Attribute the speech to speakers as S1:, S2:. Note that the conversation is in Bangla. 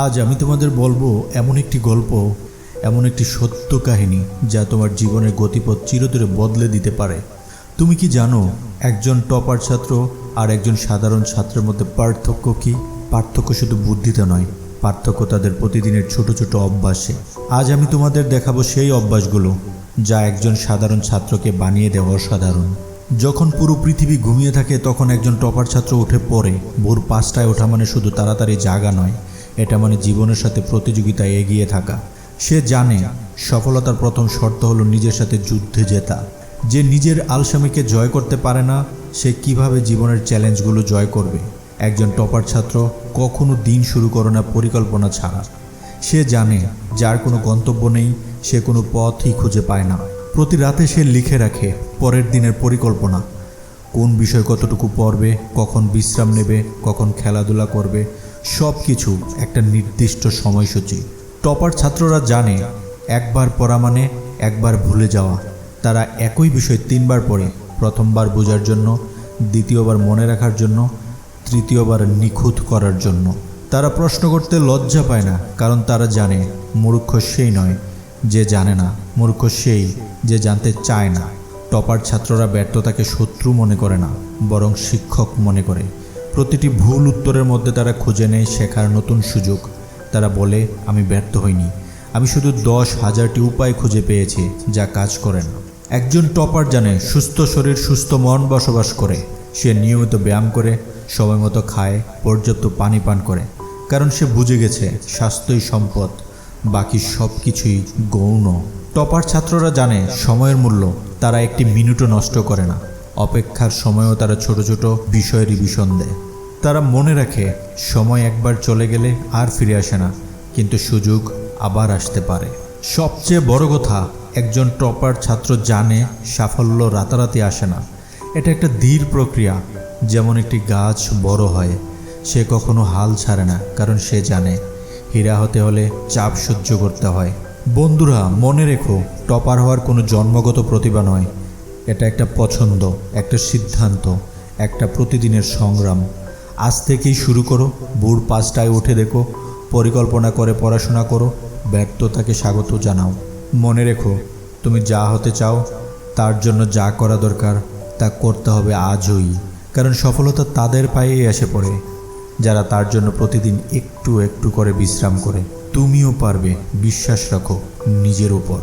S1: আজ আমি তোমাদের বলবো এমন একটি গল্প, এমন একটি সত্য কাহিনী যা তোমার জীবনের গতিপথ চিরতরে বদলে দিতে পারে। তুমি কি জানো একজন টপার ছাত্র আর একজন সাধারণ ছাত্রের মধ্যে পার্থক্য কি? পার্থক্য শুধু বুদ্ধিতে নয়, পার্থক্য তাদের প্রতিদিনের ছোট ছোট অভ্যাসে। আজ আমি তোমাদের দেখাবো সেই অভ্যাসগুলো যা একজন সাধারণ ছাত্রকে বানিয়ে দেয় অসাধারণ। যখন পুরো পৃথিবী ঘুমিয়ে থাকে তখন একজন টপার ছাত্র উঠে পড়ে। ভোর 5টায় ওঠা মানে শুধু তাড়াতাড়ি জাগা নয়, এটা মানে জীবনের সাথে প্রতিযোগিতায় এগিয়ে থাকা। সে জানে সফলতার প্রথম শর্ত হলো নিজের সাথে যুদ্ধে জেতা। যে নিজের আলসামিকে জয় করতে পারে না, সে কিভাবে জীবনের চ্যালেঞ্জগুলো জয় করবে? একজন টপার ছাত্র কখনো দিন শুরু করে না পরিকল্পনা ছাড়া। সে জানে যার কোনো গন্তব্য নেই সে কোনো পথই খুঁজে পায় না। প্রতি রাতে সে লিখে রাখে পরের দিনের পরিকল্পনা, কোন বিষয় কতটুকু পড়বে, কখন বিশ্রাম নেবে, কখন খেলাধুলা করবে, সব কিছু একটা নির্দিষ্ট সময়সূচি। টপার ছাত্ররা জানে একবার পড়া মানে একবার ভুলে যাওয়া। তারা একই বিষয় 3বার পড়ে, প্রথমবার বোঝার জন্য, দ্বিতীয়বার মনে রাখার জন্য, তৃতীয়বার নিখুঁত করার জন্য। তারা প্রশ্ন করতে লজ্জা পায় না, কারণ তারা জানে মূর্খ সেই নয় যে জানে না, মূর্খ সেই যে জানতে চায় না। টপার ছাত্ররা ব্যর্থতাকে শত্রু মনে করে না, বরং শিক্ষক মনে করে। প্রতিটি ভুল উত্তরের মধ্যে তারা খুঁজে নেয় শেখার নতুন সুযোগ। তারা বলে, আমি ব্যর্থ হইনি, আমি শুধু 10,000টি উপায় খুঁজে পেয়েছি যা কাজ করে না। একজন টপার জানে সুস্থ শরীর সুস্থ মন বসবাস করে। সে নিয়মিত ব্যায়াম করে, সময় মতো খায়, পর্যাপ্ত পানি পান করে, কারণ সে বুঝে গেছে স্বাস্থ্যই সম্পদ, বাকি সব কিছুই গৌণ। টপার ছাত্ররা জানে সময়ের মূল্য, তারা একটি মিনিটও নষ্ট করে না। অপেক্ষার সময়ও তারা ছোট ছোট বিষয় রিভিশন দেয়। তারা মনে রাখে সময় একবার চলে গেলে আর ফিরে আসে না, কিন্তু সুযোগ আবার আসতে পারে। সবচেয়ে বড় কথা, একজন টপার ছাত্র জানে সাফল্য রাতারাতি আসে না, এটা একটা ধীর প্রক্রিয়া। যেমন একটি গাছ বড় হয়, সে কখনো হাল ছাড়ে না, কারণ সে জানে হীরা হতে হলে চাপ সহ্য করতে হয়। বন্ধুরা, মনে রেখো, টপার হওয়ার কোনো জন্মগত প্রতিভা নয়, এটা একটা পছন্দ, একটা সিদ্ধান্ত, একটা প্রতিদিনের সংগ্রাম। আজ থেকেই শুরু করো। ভোর 5টায় উঠে দেখো, পরিকল্পনা করে পড়াশোনা করো, ব্যর্থতাকে স্বাগত জানাও। মনে রেখো, তুমি যা হতে চাও তার জন্য যা করা দরকার তা করতে হবে আজই, কারণ সফলতা তাদের পায়েই এসে পড়ে যারা তার জন্য প্রতিদিন একটু একটু করে বিশ্রাম করে। তুমিও পারবে, বিশ্বাস রাখো নিজের উপর।